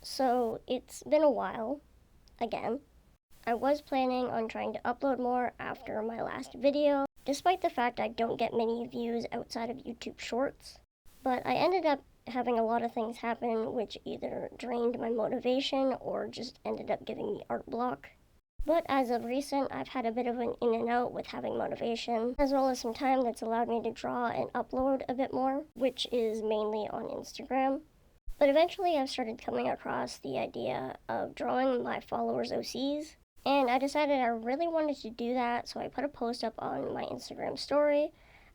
So it's been a while, again. I was planning on trying to upload more after my last video, despite the fact I don't get many views outside of YouTube Shorts. But I ended up having a lot of things happen which either drained my motivation or just ended up giving me art block. But as of recent, I've had a bit of an in and out with having motivation, as well as some time that's allowed me to draw and upload a bit more, which is mainly on Instagram. But eventually I've started coming across the idea of drawing my followers' OCs, and I decided I really wanted to do that, so I put a post up on my Instagram story,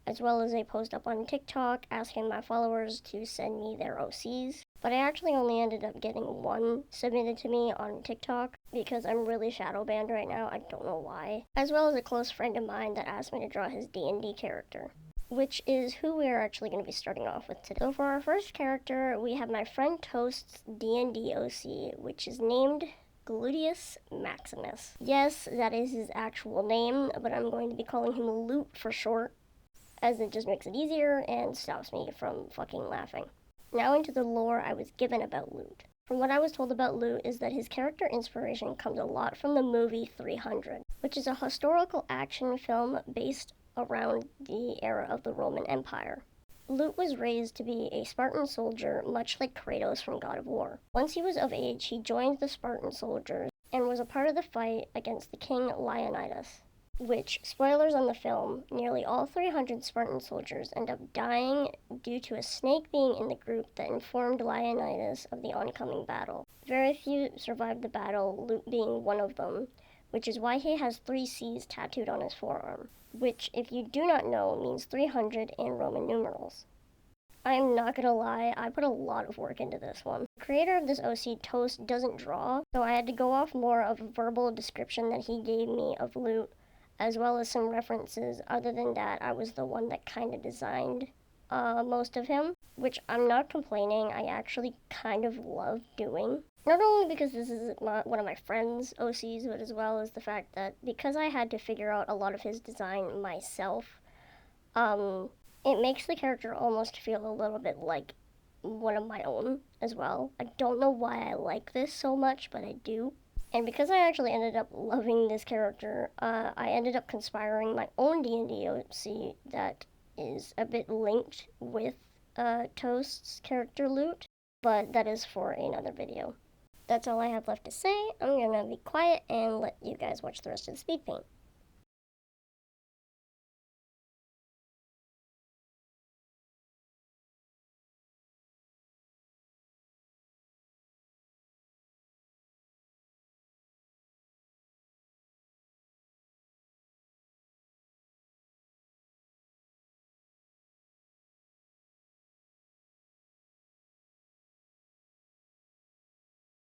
as well as a post up on TikTok asking my followers to send me their OCs. But I actually only ended up getting one submitted to me on TikTok because I'm really shadow banned right now, I don't know why. As well as a close friend of mine that asked me to draw his D&D character, which is who we are actually going to be starting off with today. So for our first character, we have my friend Toast's D&D OC, which is named Glutinous Maximus. Yes, that is his actual name, but I'm going to be calling him Loot for short, as it just makes it easier and stops me from fucking laughing. Now into the lore I was given about Loot. From what I was told about Loot is that his character inspiration comes a lot from the movie 300, which is a historical action film based around the era of the Roman Empire. Loot was raised to be a Spartan soldier, much like Kratos from God of War. Once he was of age, he joined the Spartan soldiers and was a part of the fight against the king Leonidas, which, spoilers on the film, nearly all 300 Spartan soldiers end up dying due to a snake being in the group that informed Leonidas of the oncoming battle. Very few survived the battle, Loot being one of them, which is why he has 3 C's tattooed on his forearm, which, if you do not know, means 300 in Roman numerals. I'm not gonna lie, I put a lot of work into this one. The creator of this OC, Toast, doesn't draw, so I had to go off more of a verbal description that he gave me of Loot, as well as some references. Other than that, I was the one that kind of designed most of him, which I'm not complaining, I actually kind of love doing. Not only because this is one of my friend's OCs, but as well as the fact that because I had to figure out a lot of his design myself, it makes the character almost feel a little bit like one of my own as well. I don't know why I like this so much, but I do. And because I actually ended up loving this character, I ended up conspiring my own D&D OC that is a bit linked with Toast's character Loot, but that is for another video. That's all I have left to say. I'm gonna be quiet and let you guys watch the rest of the speed paint.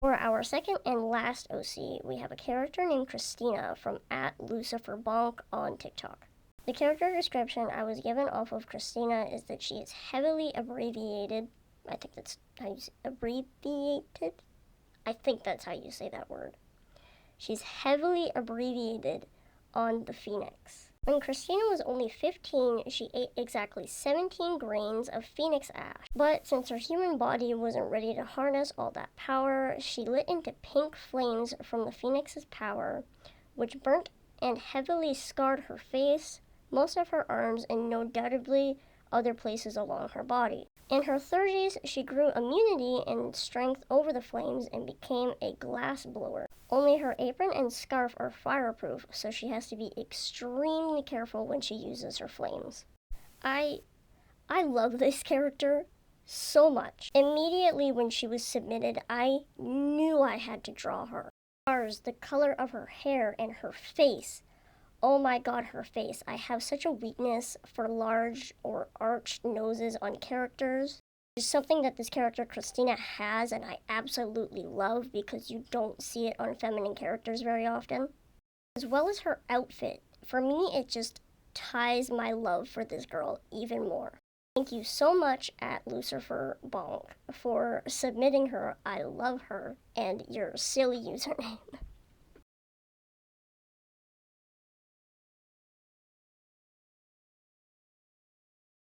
For our second and last OC, we have a character named Christina from @LuciferBonk on TikTok. The character description I was given off of Christina is that she is heavily abbreviated. I think that's how you say abbreviated? I think that's how you say that word. She's heavily abbreviated on the Phoenix. When Christina was only 15, she ate exactly 17 grains of phoenix ash. But since her human body wasn't ready to harness all that power, she lit into pink flames from the phoenix's power, which burnt and heavily scarred her face, most of her arms, and no doubtably other places along her body. In her 30s, she grew immunity and strength over the flames and became a glass blower. Only her apron and scarf are fireproof, so she has to be extremely careful when she uses her flames. I love this character so much. Immediately when she was submitted, I knew I had to draw her. The color of her hair and her face. Oh my god, her face. I have such a weakness for large or arched noses on characters. It's something that this character Christina has and I absolutely love because you don't see it on feminine characters very often. As well as her outfit. For me, it just ties my love for this girl even more. Thank you so much @LuciferBonk for submitting her. I love her and your silly username.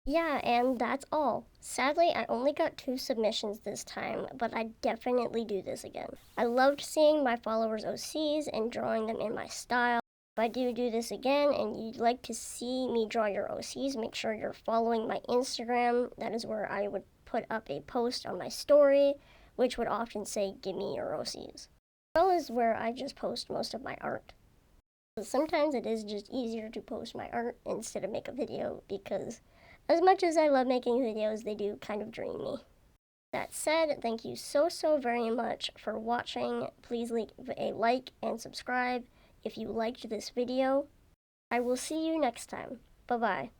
Yeah, and that's all. Sadly, I only got 2 submissions this time, but I definitely do this again. I loved seeing my followers' OCs and drawing them in my style. If I do this again and you'd like to see me draw your OCs, make sure you're following my Instagram. That is where I would put up a post on my story, which would often say, "Give me your OCs." As well as where I just post most of my art. So sometimes it is just easier to post my art instead of make a video because as much as I love making videos, they do kind of drain me. That said, thank you so very much for watching. Please leave a like and subscribe if you liked this video. I will see you next time. Bye-bye.